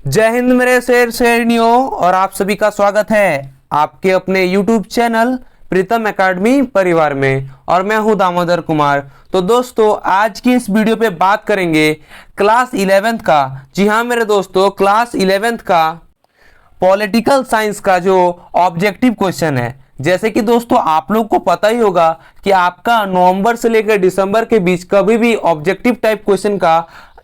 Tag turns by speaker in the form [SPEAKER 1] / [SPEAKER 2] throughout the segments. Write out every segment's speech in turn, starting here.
[SPEAKER 1] जय हिंद मेरे शेर शेरनियों, और आप सभी का स्वागत है आपके अपने YouTube चैनल प्रीतम एकेडमी परिवार में। और मैं हूं दामोदर कुमार। तो दोस्तों, आज की इस वीडियो पे बात करेंगे क्लास 11th का। जी हाँ मेरे दोस्तों, क्लास 11th का पॉलिटिकल साइंस का जो ऑब्जेक्टिव क्वेश्चन है। जैसे कि दोस्तों आप लोग को पता ही होगा कि आपका नवंबर से लेकर दिसंबर के बीच कभी भी ऑब्जेक्टिव टाइप क्वेश्चन का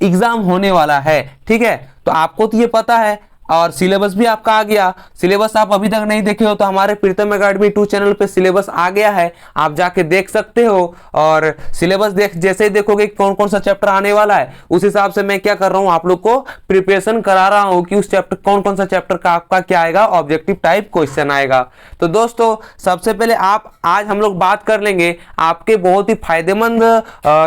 [SPEAKER 1] एग्जाम होने वाला है। ठीक है, तो आपको तो ये पता है, और सिलेबस भी आपका आ गया। सिलेबस आप अभी तक नहीं देखे हो तो हमारे प्रीतम एकेडमी 2 चैनल पे सिलेबस आ गया है, आप जाके देख सकते हो। और सिलेबस जैसे ही देखोगे कौन कौन सा चैप्टर आने वाला है, उस हिसाब से मैं क्या कर रहा हूं, आप लोग को प्रिपरेशन करा रहा हूं कि उस चैप्टर कौन कौन सा चैप्टर का आपका क्या आएगा, ऑब्जेक्टिव टाइप क्वेश्चन आएगा। तो दोस्तों सबसे पहले आज हम लोग बात कर लेंगे आपके बहुत ही फायदेमंद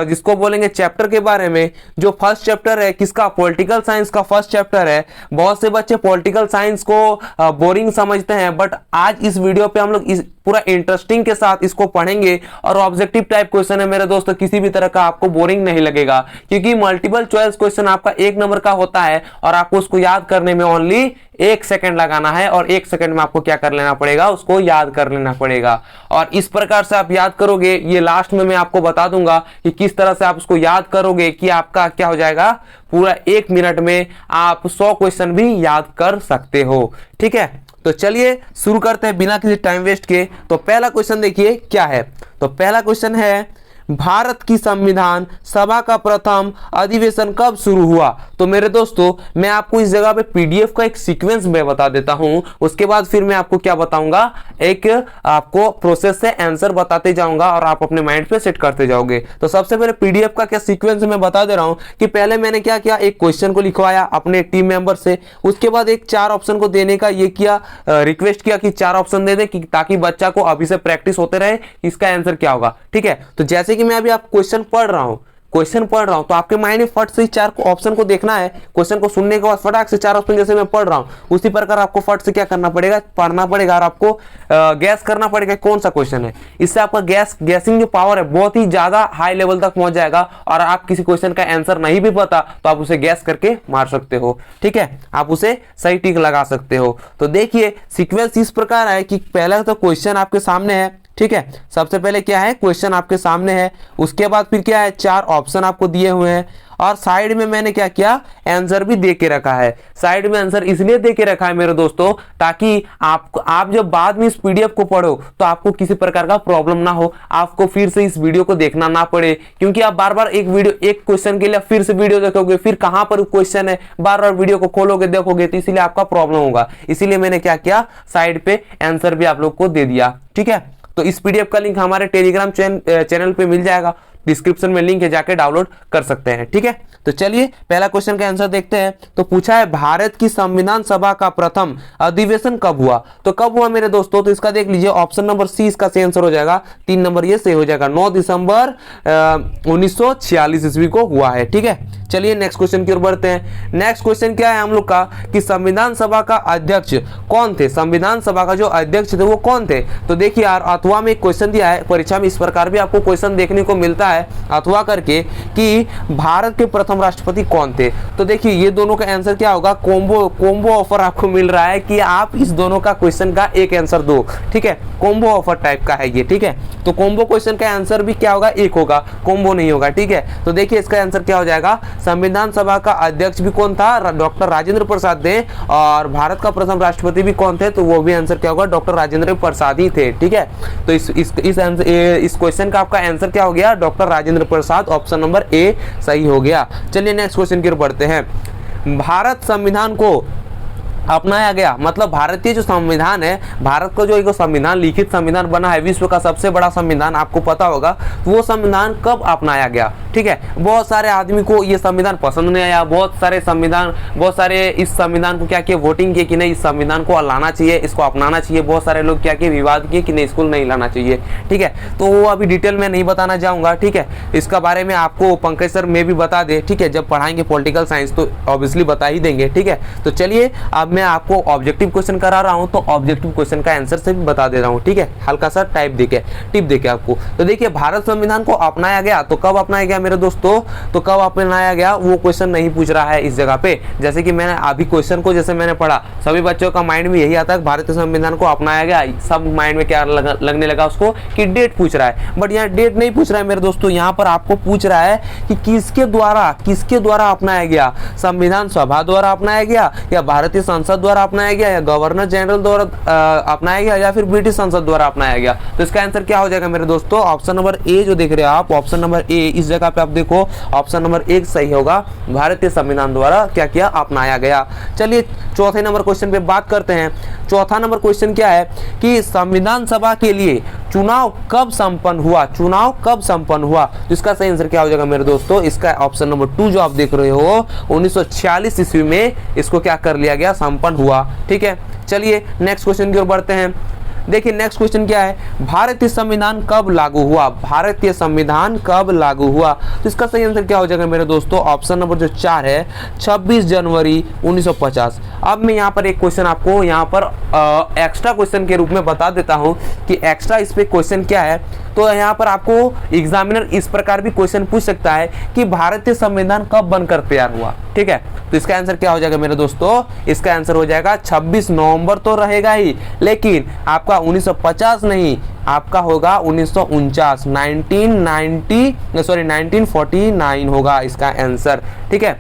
[SPEAKER 1] जिसको बोलेंगे चैप्टर के बारे में। जो फर्स्ट चैप्टर है किसका, पॉलिटिकल साइंस का फर्स्ट चैप्टर है। बहुत से बच्चे पॉलिटिकल साइंस को बोरिंग समझते हैं, बट आज इस वीडियो पे हम लोग इस पूरा इंटरेस्टिंग के साथ इसको पढ़ेंगे। और ऑब्जेक्टिव टाइप क्वेश्चन है मेरे दोस्तों, किसी भी तरह का आपको बोरिंग नहीं लगेगा, क्योंकि मल्टीपल चॉइस क्वेश्चन आपका 1 नंबर का होता है और आपको उसको याद करने में ओनली 1 सेकंड लगाना है। और 1 सेकंड में आपको क्या कर लेना पड़ेगा, उसको याद कर लेना पड़ेगा। और इस प्रकार से आप याद करोगे, ये लास्ट में मैं आपको बता दूंगा कि किस तरह से आप उसको याद करोगे कि आपका क्या हो जाएगा, पूरा 1 मिनट में आप 100 क्वेश्चन भी याद कर सकते हो। ठीक है, तो चलिए शुरू करते हैं बिना किसी टाइम वेस्ट के। तो पहला क्वेश्चन देखिए क्या है। तो पहला क्वेश्चन है, भारत की संविधान सभा का प्रथम अधिवेशन कब शुरू हुआ। तो मेरे दोस्तों मैं आपको इस जगह पे पीडीएफ का एक सीक्वेंस में बता देता हूं, उसके बाद फिर मैं आपको क्या बताऊंगा, एक आपको प्रोसेस से आंसर बताते जाऊंगा और आप अपने माइंड पे सेट करते जाओगे। तो सबसे पहले पीडीएफ का क्या सीक्वेंस मैं बता दे रहा हूं कि पहले मैंने क्या किया, एक क्वेश्चन को लिखवाया अपने टीम मेंबर से, उसके बाद एक 4 ऑप्शन को देने का ये किया, रिक्वेस्ट किया कि 4 ऑप्शन दे दे, ताकि बच्चा को अभी से प्रैक्टिस होते रहे इसका आंसर क्या होगा। ठीक है, तो जैसे कि मैं अभी आप क्वेश्चन पढ़ रहा हूं तो आपके माइंड में फट से 4 ऑप्शन को देखना है। क्वेश्चन को सुनने के बाद फटाक से 4 ऑप्शन जैसे मैं पढ़ रहा हूं उसी प्रकार आपको फट से क्या करना पड़ेगा, पढ़ना पड़ेगा और आपको गैस करना पड़ेगा कौन सा क्वेश्चन है। इससे आपका गैसिंग जो पावर है बहुत ही ज्यादा हाई लेवल तक पहुंच जाएगा। और आप किसी क्वेश्चन का आंसर नहीं भी पता तो आप उसे गैस करके मार सकते हो। ठीक है, आप उसे सही टिक लगा सकते हो। तो देखिए सीक्वेंस इस प्रकार है कि पहला तो क्वेश्चन आपके सामने है। ठीक है, सबसे पहले क्या है, क्वेश्चन आपके सामने है, उसके बाद फिर क्या है, 4 ऑप्शन आपको दिए हुए हैं, और साइड में मैंने क्या किया, आंसर भी दे के रखा है। साइड में आंसर इसलिए दे के रखा है मेरे दोस्तों, ताकि आप जब बाद में इस पीडीएफ को पढ़ो तो आपको किसी प्रकार का प्रॉब्लम ना हो, आपको फिर से इस वीडियो को देखना ना पड़े। क्योंकि आप बार बार एक क्वेश्चन के लिए फिर से वीडियो देखोगे, फिर कहां पर क्वेश्चन है, बार बार वीडियो को खोलोगे देखोगे, तो इसीलिए आपका प्रॉब्लम होगा। इसीलिए मैंने क्या किया, साइड पे आंसर भी आप लोग को दे दिया। ठीक है, तो इस पीडीएफ का लिंक हमारे टेलीग्राम चैनल पे मिल जाएगा, डिस्क्रिप्शन में लिंक है, जाके डाउनलोड कर सकते हैं। ठीक है, तो चलिए पहला क्वेश्चन का आंसर देखते हैं। तो पूछा है, भारत की संविधान सभा का प्रथम अधिवेशन कब हुआ। तो कब हुआ मेरे दोस्तों, तो इसका देख लीजिए, ऑप्शन नंबर सी इसका सही आंसर हो जाएगा, 3 नंबर ये सही हो जाएगा, 9 दिसंबर 1946 ईस्वी को हुआ है। ठीक है, चलिए नेक्स्ट क्वेश्चन की ओर बढ़ते हैं। नेक्स्ट क्वेश्चन क्या है हम लोग का, कि संविधान सभा का अध्यक्ष कौन थे। संविधान सभा का जो अध्यक्ष थे वो कौन थे। तो देखिए यार, अथवा में एक क्वेश्चन दिया है, परीक्षा में इस प्रकार भी आपको क्वेश्चन देखने को मिलता है अथवा करके, कि भारत के प्रथम राष्ट्रपति कौन थे। तो देखिए ये दोनों का आंसर क्या होगा, कोम्बो ऑफर आपको मिल रहा है कि आप इस दोनों का क्वेश्चन का एक आंसर दो। ठीक है, कोम्बो ऑफर टाइप का है ये। ठीक है, तो कोम्बो क्वेश्चन का आंसर भी क्या होगा, एक होगा, कोम्बो नहीं होगा। ठीक है, तो देखिए इसका आंसर क्या हो जाएगा, संविधान सभा का अध्यक्ष भी कौन था, डॉक्टर राजेंद्र प्रसाद थे, और भारत का प्रथम राष्ट्रपति भी कौन थे, तो वो भी आंसर क्या होगा, डॉक्टर राजेंद्र प्रसाद ही थे। ठीक है, तो इस क्वेश्चन का आपका आंसर क्या हो गया, doctor Rajendra Prasad, option number A सही हो गया। चलिए नेक्स्ट क्वेश्चन की ओर बढ़ते हैं। भारत संविधान को अपनाया गया, मतलब भारतीय जो संविधान है, भारत का जो एक संविधान, लिखित संविधान बना है, विश्व का सबसे बड़ा संविधान, आपको पता होगा, वो संविधान कब अपनाया गया। ठीक है, बहुत सारे आदमी को ये संविधान पसंद नहीं आया, बहुत सारे इस संविधान को क्या किया, वोटिंग किए कि नहीं इस संविधान को लाना चाहिए, इसको अपनाना चाहिए। बहुत सारे लोग क्या किए, विवाद किए कि नहीं इसको नहीं लाना चाहिए। ठीक है, तो वो अभी डिटेल में नहीं बताना चाहूंगा। ठीक है, इसका बारे में आपको पंकज सर में भी बता दे। ठीक है, जब पढ़ाएंगे पॉलिटिकल साइंस तो ऑब्वियसली बता ही देंगे। ठीक है, तो चलिए अब मैं आपको ऑब्जेक्टिव क्वेश्चन करा रहा हूं तो ऑब्जेक्टिव क्वेश्चन का आंसर से भी बता दे रहा हूं, ठीक है, हल्का सा टिप देके आपको। तो देखिए भारत संविधान को अपनाया गया तो कब अपनाया गया मेरे दोस्तों, तो कब अपनाया गया वो क्वेश्चन नहीं पूछ रहा है इस जगह पे। जैसे कि मैंने अभी क्वेश्चन को जैसे मैंने पढ़ा, सभी बच्चों का माइंड में यही आता है भारतीय संविधान को अपनाया गया, सब माइंड में क्या लगने लगा उसको कि डेट पूछ रहा है। बट यहाँ डेट नहीं पूछ रहा है मेरे दोस्तों, यहाँ पर आपको पूछ रहा है कि किसके द्वारा अपनाया गया, संविधान सभा द्वारा अपनाया गया या भारतीय संसद द्वारा अपनाया गया या गवर्नर जनरल द्वारा अपनाया गया या फिर ब्रिटिश संसद द्वारा अपनाया गया। तो इसका आंसर क्या हो जाएगा मेरे दोस्तों, ऑप्शन नंबर ए जो देख रहे हो आप, ऑप्शन नंबर ए, इस जगह पे आप देखो ऑप्शन नंबर 1 सही होगा, भारतीय संविधान द्वारा क्या किया, अपनाया गया। चलिए चौथे नंबर क्वेश्चन पे बात करते हैं। चौथा नंबर क्वेश्चन क्या है कि संविधान सभा के लिए चुनाव कब संपन्न हुआ, तो इसका सही आंसर क्या हो जाएगा मेरे दोस्तों, इसका ऑप्शन नंबर 2 जो आप देख रहे हो 1946 ईस्वी में इसको क्या कर लिया गया, संपन्न हुआ। ठीक है, चलिए नेक्स्ट क्वेश्चन की ओर बढ़ते हैं। देखिए नेक्स्ट क्वेश्चन क्या है, भारतीय संविधान कब लागू हुआ, तो इसका सही आंसर क्या हो जाएगा मेरे दोस्तों, ऑप्शन नंबर जो 4 है 26 जनवरी 1950। अब मैं यहाँ पर एक क्वेश्चन आपको यहाँ पर एक्स्ट्रा क्वेश्चन के रूप में बता देता हूँ कि एक्स्ट्रा इस पे क्वेश्चन क्या है। तो यहाँ पर आपको एग्जामिनर इस प्रकार भी क्वेश्चन पूछ सकता है कि भारतीय संविधान कब बनकर तैयार हुआ। ठीक है, तो इसका आंसर क्या हो जाएगा मेरे दोस्तों, इसका आंसर हो जाएगा 26 नवंबर तो रहेगा ही, लेकिन आपका 1950 नहीं, आपका होगा 1949 होगा इसका आंसर। ठीक है,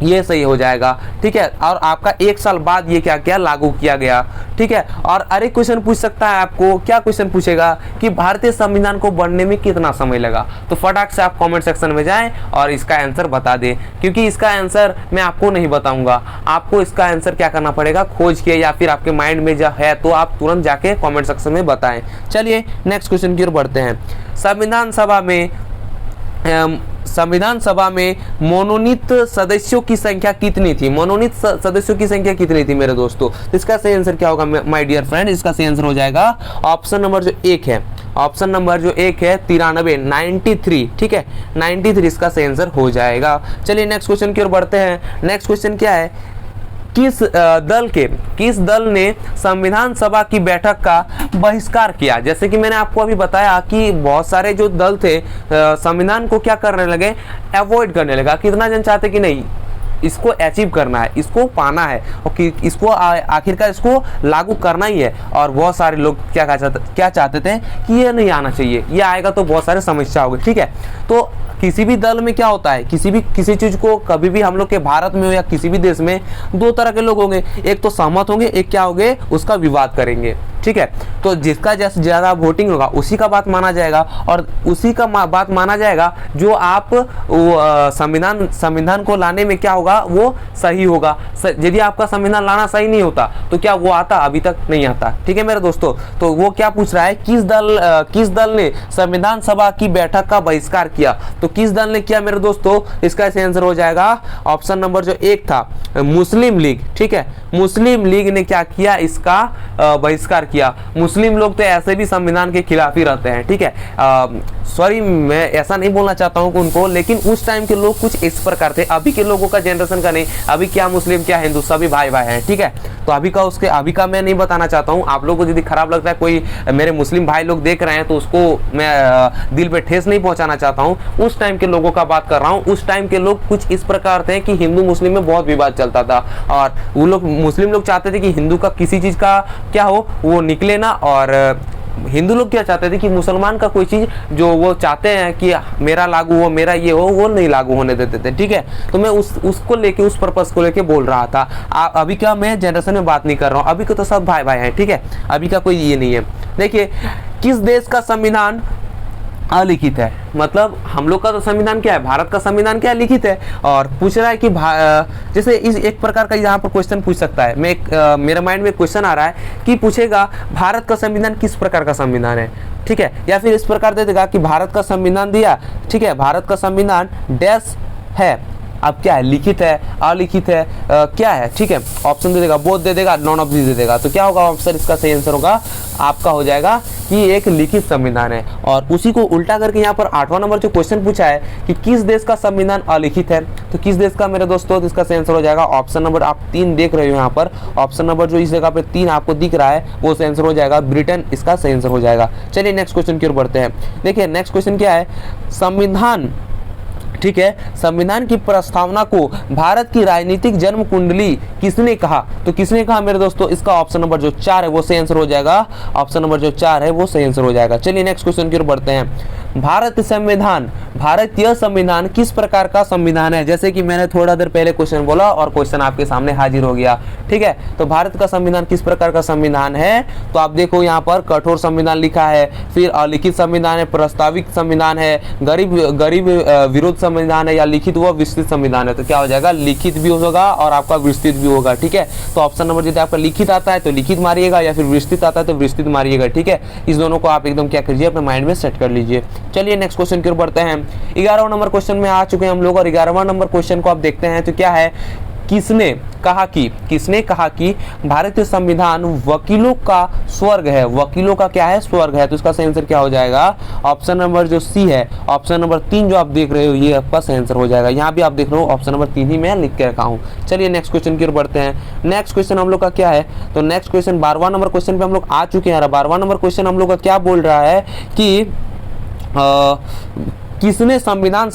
[SPEAKER 1] ये सही हो जाएगा। ठीक है, और आपका 1 साल बाद ये क्या किया, लागू किया गया। ठीक है, और अरे क्वेश्चन पूछ सकता है आपको, क्या क्वेश्चन पूछेगा कि भारतीय संविधान को बनने में कितना समय लगा। तो फटाक से आप कमेंट सेक्शन में जाएं और इसका आंसर बता दें, क्योंकि इसका आंसर मैं आपको नहीं बताऊंगा, आपको इसका आंसर क्या करना पड़ेगा, खोज के या फिर आपके माइंड में जो है तो आप तुरंत जाके कॉमेंट सेक्शन में बताएं। चलिए नेक्स्ट क्वेश्चन की ओर बढ़ते हैं। संविधान सभा में मनोनीत सदस्यों की संख्या कितनी थी, मेरे दोस्तों। इसका सही आंसर क्या होगा माय डियर फ्रेंड, इसका सही आंसर हो जाएगा ऑप्शन नंबर जो 1 है, 93। ठीक है, 93 इसका सही आंसर हो जाएगा। चलिए नेक्स्ट क्वेश्चन की ओर बढ़ते हैं। नेक्स्ट क्वेश्चन क्या है, किस दल ने संविधान सभा की बैठक का बहिष्कार किया। जैसे कि मैंने आपको अभी बताया कि बहुत सारे जो दल थे संविधान को क्या करने लगे, अवॉइड करने लगा। कितना जन चाहते कि नहीं इसको अचीव करना है, इसको पाना है और कि इसको आखिरकार इसको लागू करना ही है। और बहुत सारे लोग क्या चाहते थे कि ये नहीं आना चाहिए, ये आएगा तो बहुत सारे समस्या होगी। ठीक है, तो किसी भी दल में क्या होता है, किसी चीज को कभी भी हम लोग के भारत में हो या किसी भी देश में 2 तरह के लोग होंगे, एक तो सहमत होंगे, एक क्या होंगे उसका विवाद करेंगे। ठीक है, तो जिसका जैसे ज्यादा वोटिंग होगा उसी का बात माना जाएगा और उसी का बात माना जाएगा जो आप संविधान को लाने में क्या होगा वो सही होगा। यदि आपका संविधान लाना सही नहीं होता तो क्या वो आता, अभी तक नहीं आता। ठीक है मेरे दोस्तों, तो वो क्या पूछ रहा है, किस दल ने संविधान सभा की बैठक का बहिष्कार किया। तो किस दल ने किया मेरे दोस्तों, इसका आंसर हो जाएगा ऑप्शन नंबर जो 1 था, मुस्लिम लीग। ठीक है, मुस्लिम लीग ने क्या किया, इसका बहिष्कार किया। मुस्लिम लोग तो ऐसे भी संविधान के खिलाफ ही रहते हैं। ठीक है, सॉरी मैं ऐसा नहीं बोलना चाहता हूँ उनको, लेकिन उस टाइम के लोग कुछ इस प्रकार थे। अभी के लोगों का जनरेशन का नहीं, अभी क्या मुस्लिम क्या हिंदू सभी भाई हैं। ठीक है, तो अभी का मैं नहीं बताना चाहता हूँ। आप लोगों को यदि खराब लगता है, कोई मेरे मुस्लिम भाई लोग देख रहे हैं तो उसको मैं दिल पे ठेस नहीं पहुंचाना चाहता हूँ। उस टाइम के लोगों का बात कर रहा हूँ। उस टाइम के लोग कुछ इस प्रकार थे कि हिंदू मुस्लिम में बहुत विवाद चलता था और वो लोग मुस्लिम लोग चाहते थे कि हिंदू का किसी चीज का क्या हो वो निकले ना, और हिंदू लोग क्या चाहते थे कि मुसलमान का कोई चीज जो वो चाहते हैं कि मेरा लागू हो, मेरा ये हो, वो नहीं लागू होने देते थे। ठीक है, तो मैं उसको लेके, उस पर्पस को लेके बोल रहा था। अभी का मैं जनरेशन में बात नहीं कर रहा हूँ, अभी के तो सब भाई हैं। ठीक है, अभी का कोई ये नहीं है। देखिए, किस देश का संविधान अलिखित है, मतलब हम लोग का तो संविधान क्या है, भारत का संविधान क्या लिखित है। और पूछ रहा है कि जैसे इस एक प्रकार का यहाँ पर क्वेश्चन पूछ सकता है। मेरे माइंड में क्वेश्चन आ रहा है कि पूछेगा भारत का संविधान किस प्रकार का संविधान है। ठीक है, या फिर इस प्रकार दे देगा कि भारत का संविधान दिया, ठीक है, भारत का संविधान डैश है, अब क्या है, लिखित है, अलिखित है, क्या है, ठीक है, ऑप्शन दे देगा, बोथ दे देगा, नॉन ऑफ दीज दे देगा। तो क्या होगा ऑप्शन, इसका सही आंसर होगा आपका हो जाएगा कि एक लिखित संविधान है। और उसी को उल्टा करके यहाँ पर 8वां नंबर जो क्वेश्चन पूछा है कि किस देश का संविधान अलिखित है, तो किस देश का मेरे दोस्तों, तो इसका सही आंसर हो जाएगा ऑप्शन नंबर आप 3 देख रहे हो यहाँ पर, ऑप्शन नंबर जो इस जगह पे 3 आपको दिख रहा है वो सही आंसर हो जाएगा ब्रिटेन, इसका सही आंसर हो जाएगा। चलिए नेक्स्ट क्वेश्चन की ओर बढ़ते हैं। देखिए नेक्स्ट क्वेश्चन क्या है, संविधान, ठीक है, संविधान की प्रस्तावना को भारत की राजनीतिक जन्म कुंडली किसने कहा, तो किसने कहा मेरे दोस्तों, इसका ऑप्शन नंबर जो 4 है वो सही आंसर हो जाएगा, ऑप्शन नंबर जो 4 है वो सही आंसर हो जाएगा। चलिए नेक्स्ट क्वेश्चन की ओर बढ़ते हैं। भारतीय संविधान किस प्रकार का संविधान है, जैसे कि मैंने थोड़ा देर पहले क्वेश्चन बोला और क्वेश्चन आपके सामने हाजिर हो गया, ठीक है। तो भारत का संविधान किस प्रकार का संविधान है, तो आप देखो यहाँ पर कठोर संविधान लिखा है, फिर अलिखित संविधान है, प्रस्तावित संविधान है, गरीब विरोध संविधान है, या लिखित व विस्तृत संविधान है। तो क्या हो जाएगा, लिखित भी होगा और आपका विस्तृत भी होगा, ठीक है। तो ऑप्शन नंबर यदि आपका लिखित आता है तो लिखित मारिएगा, या फिर विस्तृत आता है तो विस्तृत मारिएगा, ठीक है। इस दोनों को आप एकदम क्या कीजिए, अपने माइंड में सेट कर लीजिए। चलिए नेक्स्ट क्वेश्चन की ओर बढ़ते हैं। 11वां नंबर क्वेश्चन में आ चुके हैं हम लोग, और 11वां नंबर क्वेश्चन को आप देखते हैं तो क्या है, किसने कहा कि भारतीय संविधान वकीलों का स्वर्ग है, वकीलों का क्या है, स्वर्ग है। तो इसका सही आंसर क्या हो जाएगा, ऑप्शन नंबर जो सी है, ऑप्शन नंबर 3 जो आप देख रहे हो ये आपका सही आंसर हो जाएगा। यहाँ भी आप देख रहे हो ऑप्शन नंबर 3 ही मैं लिख के रखा हूँ। चलिए नेक्स्ट क्वेश्चन की ओर बढ़ते हैं। नेक्स्ट क्वेश्चन हम लोग का क्या है, तो नेक्स्ट क्वेश्चन 12वां नंबर क्वेश्चन पे हम लोग आ चुके हैं। 12वां नंबर क्वेश्चन हम लोग का क्या बोल रहा है कि किसने संविधान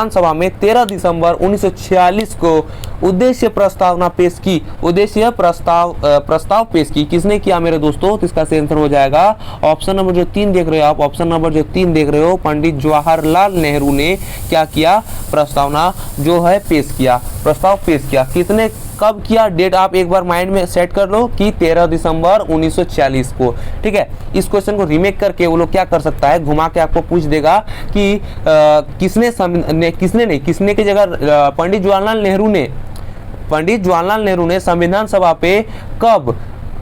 [SPEAKER 1] सभा में 13 दिसंबर 1946 को उद्देश्य प्रस्ताव पेश की, किसने किया मेरे दोस्तों, तो इसका सही आंसर हो जाएगा ऑप्शन नंबर जो 3 देख रहे हो आप, ऑप्शन नंबर जो 3 देख रहे हो, पंडित जवाहरलाल नेहरू ने क्या किया, प्रस्ताव पेश किया। कितने कब किया, डेट आप एक बार माइंड में सेट कर लो कि 13 दिसंबर 1946 को, ठीक है। इस क्वेश्चन को रीमेक करके वो लोग क्या कर सकता है, घुमा के आपको पूछ देगा कि किसने की जगह पंडित जवाहरलाल नेहरू ने संविधान सभा पे कब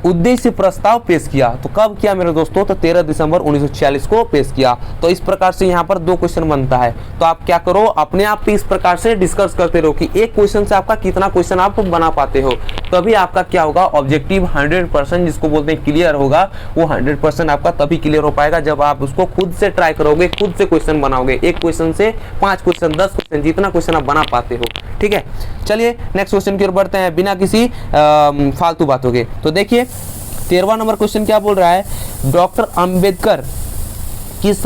[SPEAKER 1] उद्देश्य प्रस्ताव पेश किया, तो कब किया मेरे दोस्तों, तो 13 दिसंबर 1946 को पेश किया। तो इस प्रकार से यहाँ पर 2 क्वेश्चन बनता है। तो आप क्या करो, अपने आप पे इस प्रकार से डिस्कस करते रहो कि एक क्वेश्चन से आपका कितना क्वेश्चन आप बना पाते हो, तभी आपका क्या होगा, ऑब्जेक्टिव 100% जिसको बोलते हैं क्लियर होगा, वो 100% आपका तभी क्लियर हो पाएगा जब आप उसको खुद से ट्राई करोगे, खुद से क्वेश्चन बनाओगे। एक क्वेश्चन से 5 क्वेश्चन, 10 क्वेश्चन, जितना क्वेश्चन आप बना पाते हो, ठीक है। चलिए नेक्स्ट क्वेश्चन की ओर बढ़ते हैं बिना किसी फालतू बातों के। तो देखिए 13वां नंबर क्वेश्चन क्या बोल रहा है, डॉक्टर अंबेडकर किस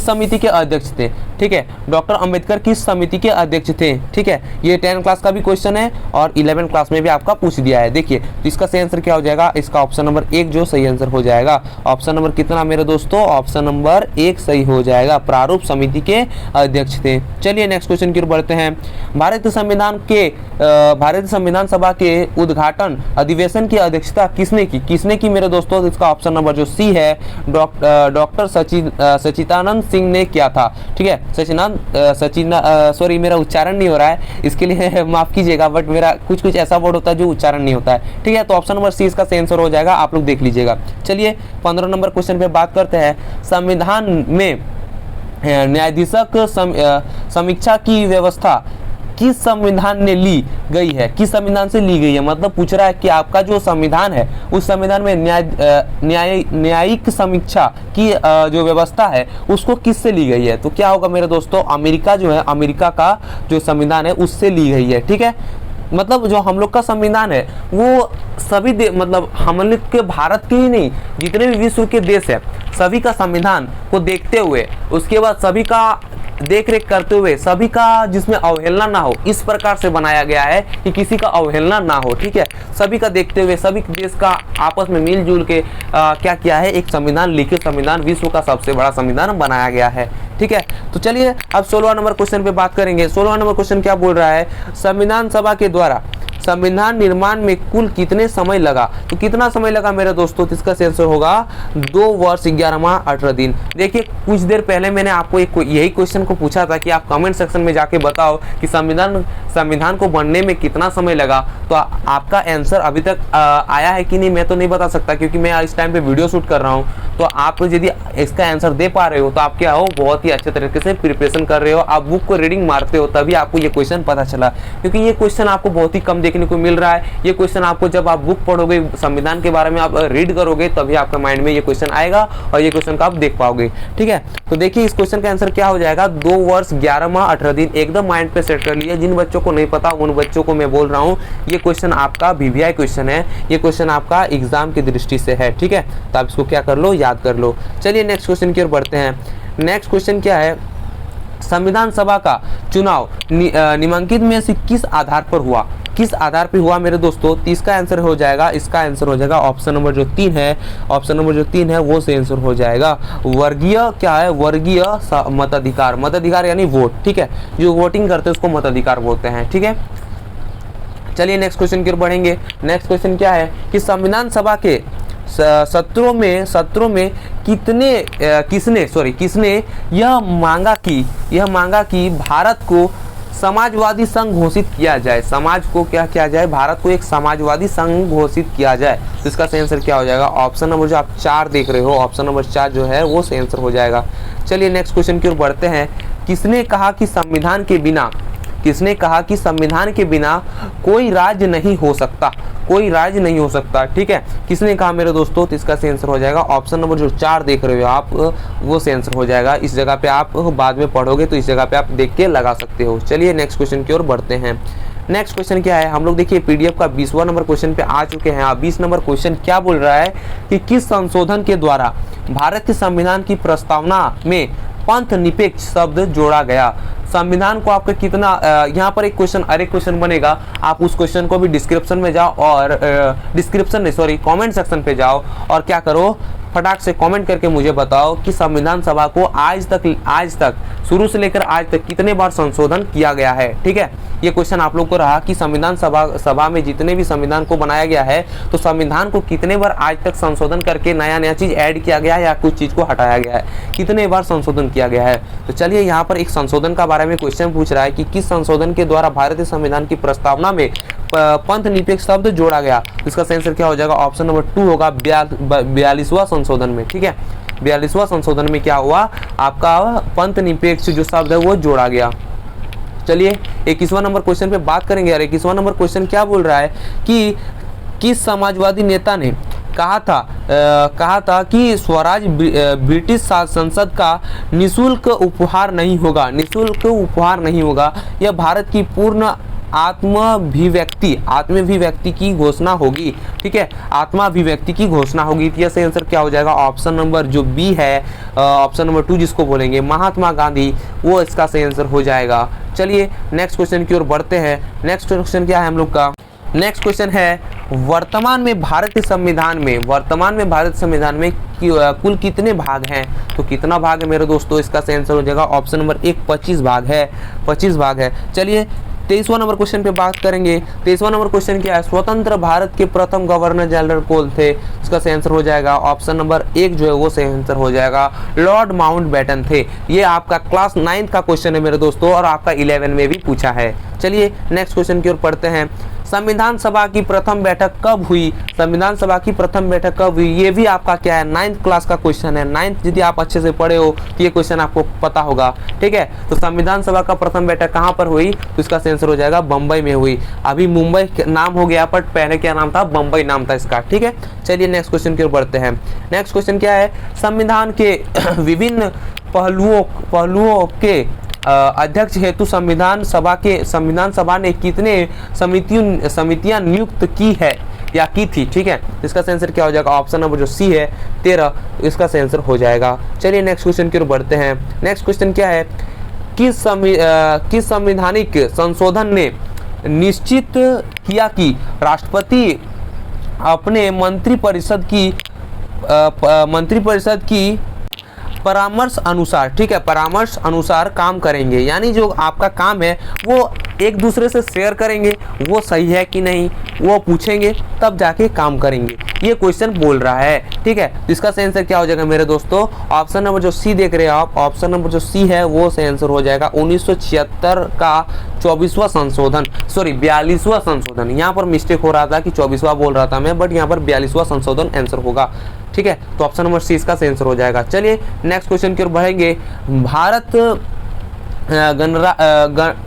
[SPEAKER 1] समिति के अध्यक्ष थे, ठीक है। डॉक्टर अंबेडकर किस समिति के अध्यक्ष थे, ठीक है। ये 10 क्लास का भी क्वेश्चन है और 11 क्लास में भी आपका पूछ दिया है। देखिए तो इसका सही आंसर क्या हो जाएगा, इसका ऑप्शन नंबर 1 जो सही आंसर हो जाएगा। ऑप्शन नंबर कितना मेरे दोस्तों, ऑप्शन नंबर 1 सही हो जाएगा, प्रारूप समिति के अध्यक्ष थे। चलिए नेक्स्ट क्वेश्चन की ओर बढ़ते हैं। भारतीय संविधान सभा के उद्घाटन अधिवेशन की अध्यक्षता किसने की मेरे दोस्तों, तो इसका ऑप्शन नंबर जो सी है, डॉक्टर सचिदानंद सिंह ने किया था, ठीक है। सॉरी मेरा उच्चारण नहीं हो रहा है, इसके लिए माफ कीजिएगा, बट मेरा कुछ ऐसा वर्ड होता है जो उच्चारण नहीं होता है, ठीक है। तो ऑप्शन नंबर सी इसका सही आंसर हो जाएगा, आप लोग देख लीजिएगा। चलिए 15 नंबर क्वेश्चन पे बात करते हैं। संविधान में न्यायाधीशक समीक्षा की व्यवस्था किस संविधान ने ली गई है, किस संविधान से ली गई है, मतलब पूछ रहा है कि आपका जो संविधान है उस संविधान में न्यायिक समीक्षा की जो व्यवस्था है उसको किससे ली गई है। तो क्या होगा मेरे दोस्तों, अमेरिका जो है, अमेरिका का जो संविधान है उससे ली गई है, ठीक है। मतलब जो हम लोग का संविधान है वो सभी मतलब हम लोग के भारत के ही नहीं, जितने भी विश्व के देश है सभी का संविधान को देखते हुए, उसके बाद सभी का देख रेख करते हुए, सभी का जिसमें अवहेलना ना हो, इस प्रकार से बनाया गया है कि किसी का अवहेलना ना हो, ठीक है। सभी का देखते हुए, सभी देश का आपस में मिलजुल के क्या किया है, एक संविधान, लिखित संविधान, विश्व का सबसे बड़ा संविधान बनाया गया है, ठीक है। तो चलिए अब 16वां नंबर क्वेश्चन पे बात करेंगे। 16वां नंबर क्वेश्चन क्या बोल रहा है, संविधान सभा के द्वारा संविधान निर्माण में कुल कितने समय लगा? तो कितना समय लगा मेरे दोस्तों? तो इसका आंसर होगा 2 वर्ष 11 माह 18 दिन। देखिए कुछ देर पहले मैंने आपको यही क्वेश्चन को पूछा था कि आप कमेंट सेक्शन में जाके बताओ कि संविधान को बनने में कितना समय लगा। तो आपका आंसर अभी तक आया है कि नहीं मैं तो नहीं बता सकता, क्योंकि मैं इस टाइम पे वीडियो शूट कर रहा हूँ। तो आप यदि इसका आंसर दे पा रहे हो तो आप क्या हो, बहुत ही अच्छे तरीके से प्रिपरेशन कर रहे हो, आप बुक को रीडिंग मारते हो, तभी आपको ये क्वेश्चन पता चला। क्योंकि ये क्वेश्चन आपको बहुत ही कम देखने को मिल रहा है। ये क्वेश्चन आपको जब आप बुक पढ़ोगे, संविधान के बारे में आप रीड करोगे, तभी आपके माइंड में ये क्वेश्चन आएगा और ये क्वेश्चन का आप देख पाओगे। ठीक है, तो देखिए इस क्वेश्चन का आंसर क्या हो जाएगा, 2 वर्ष 11 माह 18 दिन। एकदम माइंड पे सेट कर लिया। जिन बच्चों को नहीं पता उन बच्चों को मैं बोल रहा हूँ, ये क्वेश्चन आपका VVI क्वेश्चन है, ये क्वेश्चन आपका एग्जाम की दृष्टि से है। ठीक है, तो आप इसको क्या कर लो, याद कर लो। चलिए नेक्स्ट क्वेश्चन की ओर बढ़ते हैं। नेक्स्ट क्वेश्चन क्या है, संविधान सभा का चुनाव निम्नलिखित में से किस आधार पर हुआ? किस आधार पर हुआ मेरे दोस्तों? तो इसका आंसर हो जाएगा, इसका आंसर हो जाएगा ऑप्शन नंबर जो 3 है, ऑप्शन नंबर जो 3 है वो से आंसर हो जाएगा वर्गीय, क्या है, वर्गीय मताधिकार। मताधिकार यानी वोट। ठीक है, जो वोटिंग करते हैं उसको मताधिकार बोलते हैं। ठीक है, चलिए नेक्स्ट क्वेश्चन की ओर बढ़ेंगे। नेक्स्ट क्वेश्चन क्या है कि संविधान सभा के सत्रों में किसने यह मांगा कि भारत को समाजवादी संघ घोषित किया जाए? समाज को क्या किया जाए? भारत को एक समाजवादी संघ घोषित किया जाए। तो इसका सही आंसर क्या हो जाएगा? ऑप्शन नंबर जो आप 4 देख रहे हो, ऑप्शन नंबर 4 जो है वो सही आंसर हो जाएगा। चलिए नेक्स्ट क्वेश्चन की ओर बढ़ते हैं। किसने कहा कि संविधान के बिना कोई राज्य नहीं हो सकता? कोई राज्य नहीं हो सकता। ठीक है, किसने कहा मेरे दोस्तों? तो इसका सही आंसर हो जाएगा ऑप्शन नंबर जो 4 देख रहे हो आप, वो सही आंसर हो जाएगा। इस जगह पे आप बाद में पढ़ोगे तो इस जगह पे आप देख के लगा सकते हो। चलिए नेक्स्ट क्वेश्चन की ओर बढ़ते हैं। नेक्स्ट क्वेश्चन क्या है, हम लोग देखिए PDF का 20वां नंबर क्वेश्चन पे आ चुके हैं। 20 नंबर क्वेश्चन क्या बोल रहा है कि किस संशोधन के द्वारा भारत के संविधान की प्रस्तावना में पंथ निरपेक्ष शब्द जोड़ा गया? संविधान को आपका कितना यहाँ पर एक क्वेश्चन बनेगा, आप उस क्वेश्चन को भी डिस्क्रिप्शन में जाओ और कमेंट सेक्शन पे जाओ और क्या करो, फटाक से कमेंट करके मुझे बताओ कि संविधान सभा को आज तक शुरू से लेकर आज तक कितने बार संशोधन किया गया है। ठीक है, ये क्वेश्चन आप लोग को रहा कि संविधान सभा में जितने भी संविधान को बनाया गया है तो संविधान को कितने बार आज तक संशोधन करके नया चीज ऐड किया गया है या कुछ चीज को हटाया गया है, कितने बार संशोधन किया गया है। तो चलिए यहाँ पर एक संशोधन का बारे में क्वेश्चन पूछ रहा है कि किस संशोधन के द्वारा भारतीय संविधान की प्रस्तावना में पंथ निरपेक्ष शब्द जोड़ा गया? इसका सही आंसर क्या हो जाएगा? ऑप्शन नंबर 2 होगा 42वां संशोधन में। ठीक है, 42वां संशोधन में क्या हुआ, आपका पंथ निरपेक्ष जो शब्द है वो जोड़ा गया। चलिए 21वां नंबर क्वेश्चन पे बात करेंगे। यार 21वां नंबर क्वेश्चन क्या बोल रहा है कि किस समाजवादी नेता ने कहा था कि स्वराज ब्रिटिश संसद का निःशुल्क उपहार नहीं होगा, यह भारत की पूर्ण आत्माभिव्यक्ति की घोषणा होगी। ठीक है, आत्माभिव्यक्ति की घोषणा होगी। तो सही आंसर क्या हो जाएगा? ऑप्शन नंबर जो B है, ऑप्शन नंबर 2 जिसको बोलेंगे महात्मा गांधी, वो इसका सही आंसर हो जाएगा। चलिए नेक्स्ट क्वेश्चन की ओर बढ़ते हैं। नेक्स्ट क्वेश्चन क्या है हम लोग का? नेक्स्ट क्वेश्चन है वर्तमान में भारतीय संविधान में कुल कितने भाग हैं? तो कितना भाग है मेरे दोस्तों? इसका सही आंसर हो जाएगा ऑप्शन नंबर 1 25 भाग है। 25 भाग है। चलिए 23वां नंबर क्वेश्चन पे बात करेंगे। 23वां नंबर क्वेश्चन क्या है, स्वतंत्र भारत के प्रथम गवर्नर जनरल कौन थे? इसका सही आंसर हो जाएगा ऑप्शन नंबर 1 जो है वो सही आंसर हो जाएगा, लॉर्ड माउंटबेटन थे। ये आपका क्लास 9 का क्वेश्चन है मेरे दोस्तों और आपका 11 में भी पूछा है। चलिए नेक्स्ट क्वेश्चन की ओर पढ़ते हैं। संविधान सभा की प्रथम बैठक कब हुई? संविधान सभा की प्रथम बैठक कब हुई? ये भी आपका क्या है, 9th क्लास का क्वेश्चन है। 9th यदि आप अच्छे से पढ़े हो तो ये क्वेश्चन आपको पता होगा। ठीक है, तो संविधान सभा का प्रथम बैठक कहाँ पर हुई? तो इसका आंसर हो जाएगा बम्बई में हुई। अभी मुंबई नाम हो गया बट पहले क्या नाम था? बम्बई नाम था इसका। ठीक है, चलिए नेक्स्ट क्वेश्चन की ओर बढ़ते हैं। नेक्स्ट क्वेश्चन क्या है, संविधान के विभिन्न पहलुओं के अध्यक्ष हेतु संविधान सभा ने कितने समितियां नियुक्त की है या की थी? ठीक है, इसका आंसर क्या हो जाएगा? ऑप्शन नंबर जो C है 13, इसका आंसर हो जाएगा। चलिए नेक्स्ट क्वेश्चन की ओर बढ़ते हैं। नेक्स्ट क्वेश्चन क्या है, किस संवैधानिक संशोधन ने निश्चित किया कि राष्ट्रपति अपने मंत्रिपरिषद की परामर्श अनुसार, ठीक है, परामर्श अनुसार काम करेंगे, यानी जो आपका काम है वो एक दूसरे से शेयर करेंगे, वो सही है कि नहीं वो पूछेंगे, तब जाके काम करेंगे, ये क्वेश्चन बोल रहा है। ठीक है, तो इसका सही आंसर क्या हो जाएगा मेरे दोस्तों? ऑप्शन नंबर जो सी देख रहे हो आप, ऑप्शन नंबर जो सी है वो सही आंसर हो जाएगा। 1976 का 24वां संशोधन, सॉरी 42वां संशोधन, यहाँ पर मिस्टेक हो रहा था कि 24वां बोल रहा था मैं, बट यहाँ पर 42वां संशोधन आंसर होगा। ठीक है, तो ऑप्शन नंबर सी इसका सही आंसर हो जाएगा। चलिए नेक्स्ट क्वेश्चन की ओर बढ़ेंगे। भारत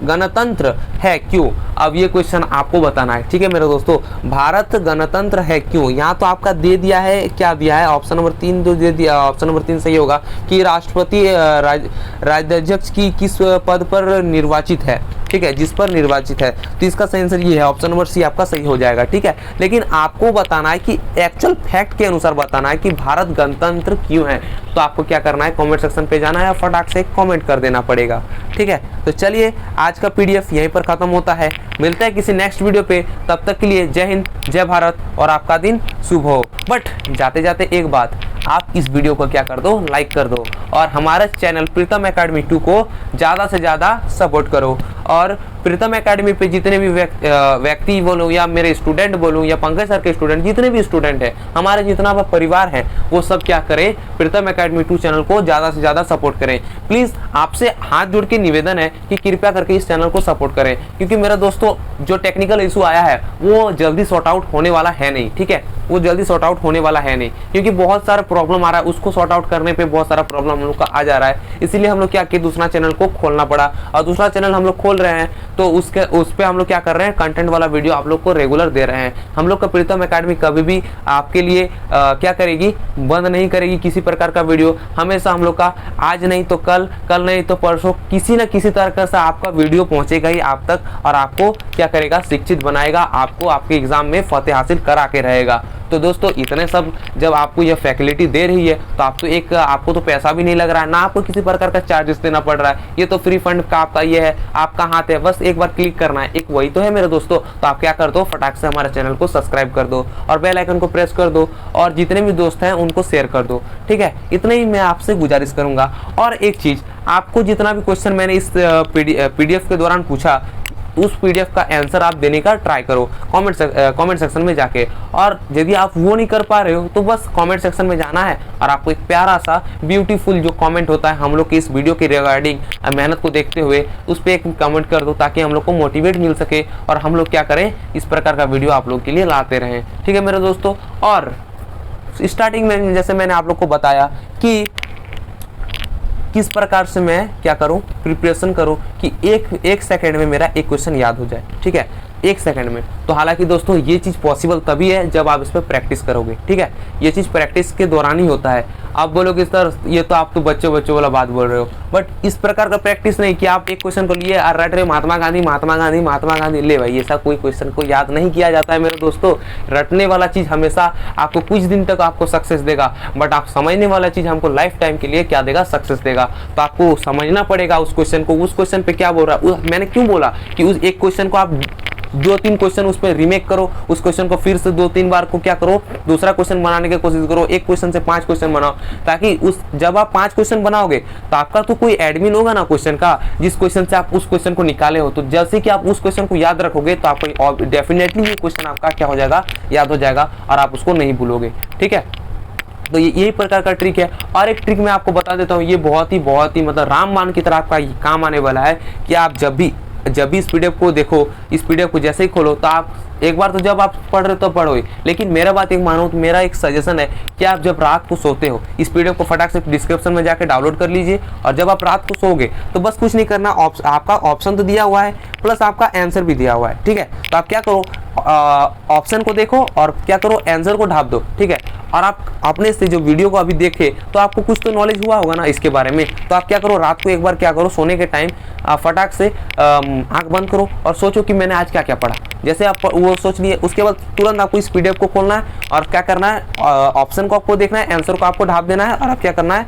[SPEAKER 1] गणतंत्र है क्यों? अब ये क्वेश्चन आपको बताना है। ठीक है मेरे दोस्तों, भारत गणतंत्र है क्यों? यहाँ तो आपका दे दिया है, क्या दिया है? ऑप्शन नंबर 3 जो दे दिया, ऑप्शन नंबर 3 सही होगा कि राष्ट्रपति राज्याध्यक्ष की किस पद पर निर्वाचित है। ठीक है, जिस पर निर्वाचित है, तो इसका सही आंसर ये है, ऑप्शन नंबर सी आपका सही हो जाएगा। ठीक है, लेकिन आपको बताना है कि एक्चुअल फैक्ट के अनुसार बताना है कि भारत गणतंत्र क्यों है। तो आपको क्या करना है, कमेंट सेक्शन पे जाना है या फटाक से कमेंट कर देना पड़ेगा। ठीक है, तो चलिए आज का पीडीएफ यहीं पर खत्म होता है, मिलते हैं किसी नेक्स्ट वीडियो पे, तब तक के लिए जय हिंद, जय भारत और आपका दिन शुभ हो। बट जाते जाते एक बात, आप इस वीडियो को क्या कर दो, लाइक कर दो, और हमारे चैनल प्रीतम एकेडमी 2 को ज़्यादा से ज़्यादा सपोर्ट करो। और प्रीतम एकेडमी पे जितने भी व्यक्ति बोलूँ या मेरे स्टूडेंट बोलूँ या पंकज सर के स्टूडेंट, जितने भी स्टूडेंट हैं, हमारे जितना परिवार है, वो सब क्या करें, प्रीतम एकेडमी 2 चैनल को ज़्यादा से ज़्यादा सपोर्ट करें। प्लीज़ आपसे हाथ जोड़ के निवेदन है कि कृपया करके इस चैनल को सपोर्ट करें, क्योंकि मेरे दोस्तों जो टेक्निकल इशू आया है वो जल्दी सॉर्ट आउट होने वाला है नहीं। ठीक है, वो जल्दी सॉर्ट आउट होने वाला है नहीं, क्योंकि बहुत सारा प्रॉब्लम आ रहा है, उसको सॉर्ट आउट करने पे बहुत सारा प्रॉब्लम हम लोग का आ जा रहा है। इसीलिए हम लोग क्या कि दूसरा चैनल को खोलना पड़ा, और दूसरा चैनल हम लोग खोल रहे हैं तो उस पे हम लोग क्या कर रहे हैं, कंटेंट वाला वीडियो आप लोग को रेगुलर दे रहे हैं। हम लोग का प्रीतम एकेडमी कभी भी आपके लिए क्या करेगी, बंद नहीं करेगी किसी प्रकार का वीडियो। हमेशा हम लोग का आज नहीं तो कल, कल नहीं तो परसों, किसी न किसी तरह से आपका वीडियो पहुंचेगा ही आप तक, और आपको क्या करेगा, शिक्षित बनाएगा, आपको आपके एग्जाम में फतेह हासिल करा के रहेगा। तो दोस्तों इतने सब जब आपको यह फैसिलिटी दे रही है, तो आपको तो पैसा भी नहीं लग रहा है, ना आपको किसी प्रकार का चार्जेस देना पड़ रहा है, ये तो फ्री फंड का आपका ये है, आपका हाथ है, बस एक बार क्लिक करना है, एक वही तो है मेरे दोस्तों। तो आप क्या कर दो, फटाक से हमारे चैनल को सब्सक्राइब कर दो और बेल आइकन को प्रेस कर दो, और जितने भी दोस्त हैं उनको शेयर कर दो। ठीक है, इतना ही मैं आपसे गुजारिश करूंगा। और एक चीज, आपको जितना भी क्वेश्चन मैंने इस पीडीएफ के दौरान पूछा, उस पीडीएफ का आंसर आप देने का ट्राई करो कमेंट सेक्शन में जाके। और यदि आप वो नहीं कर पा रहे हो तो बस कमेंट सेक्शन में जाना है और आपको एक प्यारा सा ब्यूटीफुल जो कमेंट होता है हम लोग की इस वीडियो के रिगार्डिंग मेहनत को देखते हुए, उस पर एक कमेंट कर दो, ताकि हम लोग को मोटिवेट मिल सके और हम लोग क्या करें, इस प्रकार का वीडियो आप लोग के लिए लाते रहें। ठीक है मेरे दोस्तों, और स्टार्टिंग में जैसे मैंने आप लोग को बताया कि किस प्रकार से मैं क्या करूं, प्रिपरेशन करूं कि एक सेकंड में मेरा एक क्वेश्चन याद हो जाए। ठीक है, एक सेकंड में। तो हालांकि दोस्तों ये चीज़ पॉसिबल तभी है जब आप इस पर प्रैक्टिस करोगे। ठीक है, ये चीज़ प्रैक्टिस के दौरान ही होता है। आप बोलोगे सर ये तो आप तो बच्चों वाला बात बोल रहे हो, बट इस प्रकार का प्रैक्टिस नहीं कि आप एक क्वेश्चन को लिए और रट रहे महात्मा गांधी महात्मा गांधी महात्मा गांधी, ले भाई ऐसा कोई क्वेश्चन को याद नहीं किया जाता है मेरे दोस्तों। रटने वाला चीज़ हमेशा आपको कुछ दिन तक आपको सक्सेस देगा, बट आप समझने वाला चीज़ हमको लाइफ टाइम के लिए क्या देगा, सक्सेस देगा। तो आपको समझना पड़ेगा उस क्वेश्चन को, उस क्वेश्चन पे क्या बोल रहा है। मैंने क्यों बोला कि उस एक क्वेश्चन को आप 2-3 क्वेश्चन उस पर रिमेक करो, उस क्वेश्चन को फिर से 2-3 बार को क्या करो, दूसरा क्वेश्चन बनाने की कोशिश करो, एक क्वेश्चन से 5 क्वेश्चन बनाओ, ताकि जब आप 5 क्वेश्चन बनाओगे तो आपका तो कोई एडमिन होगा ना क्वेश्चन का, जिस क्वेश्चन से आप उस क्वेश्चन को निकाले हो। तो जैसे कि आप उस क्वेश्चन को याद रखोगे तो आपको डेफिनेटली ये क्वेश्चन आपका क्या हो जाएगा, याद हो जाएगा, और आप उसको नहीं भूलोगे। ठीक है, तो यही प्रकार का ट्रिक है। और एक ट्रिक मैं आपको बता देता हूँ, ये बहुत ही मतलब रामबाण की तरह आपका काम आने वाला है कि आप जब भी इस पीडीएफ को देखो, इस पीडीएफ को जैसे ही खोलो, तो आप एक बार तो जब आप पढ़ रहे हो तो पढ़ो ही, लेकिन मेरा बात एक मानो तो मेरा एक सजेशन है कि आप जब रात को सोते हो, इस पीडीएफ को फटाक से डिस्क्रिप्शन में जाके डाउनलोड कर लीजिए, और जब आप रात को सोओगे तो बस कुछ नहीं करना, आपका ऑप्शन तो दिया हुआ है प्लस आपका आंसर भी दिया हुआ है। ठीक है, तो आप क्या करो, ऑप्शन को देखो और क्या करो, आंसर को ढाप दो। ठीक है, और आप अपने से जो वीडियो को अभी देखे तो आपको कुछ तो नॉलेज हुआ होगा ना इसके बारे में। तो आप क्या करो, रात को एक बार क्या करो, सोने के टाइम फटाक से आंख बंद करो और सोचो कि मैंने आज क्या क्या पढ़ा। जैसे आप वो सोच लिए, उसके बाद तुरंत आपको इस पीडीएफ को खोलना है और क्या करना है, ऑप्शन को आपको देखना है, आंसर को आपको ढाप देना है, और आप क्या करना है,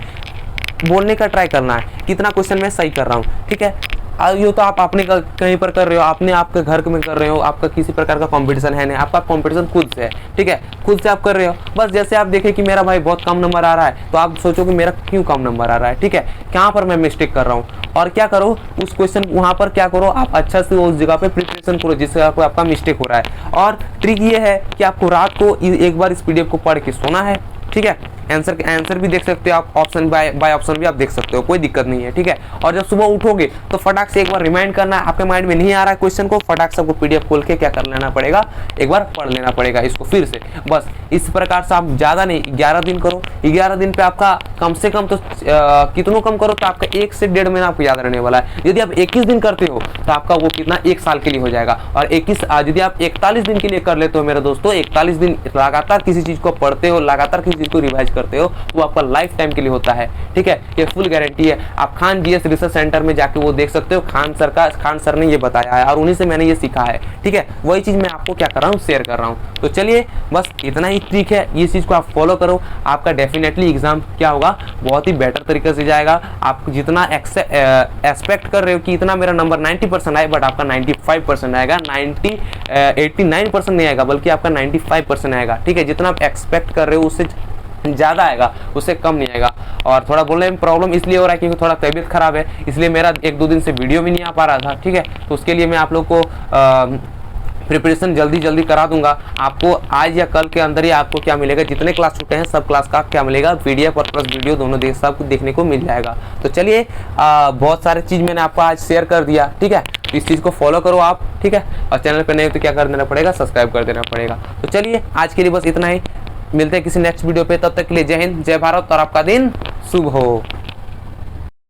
[SPEAKER 1] बोलने का ट्राई करना है कितना क्वेश्चन मैं सही कर रहा हूँ। ठीक है, ये तो आप अपने कहीं पर कर रहे हो, अपने आपके घर में कर रहे हो, आपका किसी प्रकार का कंपटीशन है नहीं, आपका कंपटीशन खुद से है, ठीक है, खुद से आप कर रहे हो। बस जैसे आप देखें कि मेरा भाई बहुत कम नंबर आ रहा है, तो आप सोचो कि मेरा क्यों कम नंबर आ रहा है, ठीक है, कहाँ पर मैं मिस्टेक कर रहा हूँ, और क्या करो उस क्वेश्चन वहाँ पर क्या करो, आप अच्छा से उस जगह पे प्रिपरेशन करो जिससे आपका मिस्टेक हो रहा है। और ट्रिक ये है कि आपको रात को एक बार इस PDF को पढ़ के सोना है, ठीक है, आंसर भी देख सकते हो आप, ऑप्शन बाय ऑप्शन भी आप देख सकते हो, कोई दिक्कत नहीं है, ठीक है। और जब सुबह उठोगे तो फटाक से एक बार रिमाइंड करना है, आपके माइंड में नहीं आ रहा है क्वेश्चन को, फटाक से आपको PDF खोल के क्या कर लेना पड़ेगा, एक बार पढ़ लेना पड़ेगा इसको फिर से। बस इस प्रकार से आप ज़्यादा नहीं 11 दिन करो, 11 दिन पे आपका कम से कम तो कितनों कम करो तो आपका 1 से 1.5 महीना आपको याद रहने वाला है। यदि आप 21 दिन करते हो तो आपका वो कितना 1 साल के लिए हो जाएगा। और 21 यदि आप 41 दिन के लिए कर लेते हो मेरे दोस्तों, 41 दिन लगातार किसी चीज़ को पढ़ते हो, लगातार किसी चीज़ को रिवाइज करते हो, वो आपका लाइफ टाइम के लिए होता है, ठीक है, ये फुल गारंटी है। आप खान GS रिसर्च सेंटर में जाके वो देख सकते हो, खान सर ने ये बताया है और उन्हीं से मैंने ये सीखा है, ठीक है, वही चीज़ मैं आपको क्या कर रहा हूँ, शेयर कर रहा हूँ। तो चलिए बस इतना ही ट्रिक है, ये चीज़ को आप फॉलो करो, आपका डेफिनेटली एग्जाम क्या होगा, बहुत ही बेटर तरीके से जाएगा। आप जितना एक्सपेक्ट कर रहे हो कि इतना मेरा नंबर 90% आए, बट आपका 95% आएगा, 89% नहीं आएगा, बल्कि आपका 95% आएगा, ठीक है। जितना आप एक्सपेक्ट कर रहे हो उससे ज़्यादा आएगा, उससे कम नहीं आएगा। और थोड़ा बोलने में प्रॉब्लम इसलिए हो रहा है क्योंकि थोड़ा तबीयत खराब है, इसलिए मेरा 1-2 दिन से वीडियो भी नहीं आ पा रहा था, ठीक है। तो उसके लिए मैं आप लोग को प्रिपरेशन जल्दी करा दूंगा। आपको आज या कल के अंदर ही आपको क्या मिलेगा, जितने क्लास छूटे हैं सब क्लास का क्या मिलेगा, PDF और प्लस वीडियो दोनों सब कुछ देखने को मिल जाएगा। तो चलिए बहुत सारी चीज़ मैंने आपको आज शेयर कर दिया, ठीक है, तो इस चीज़ को फॉलो करो आप, ठीक है। और चैनल पर नहीं हो तो क्या कर देना पड़ेगा, सब्सक्राइब कर देना पड़ेगा। तो चलिए आज के लिए बस इतना ही, मिलते हैं किसी नेक्स्ट वीडियो पे, तब तक के लिए जय हिंद, जय भारत और आपका दिन शुभ हो।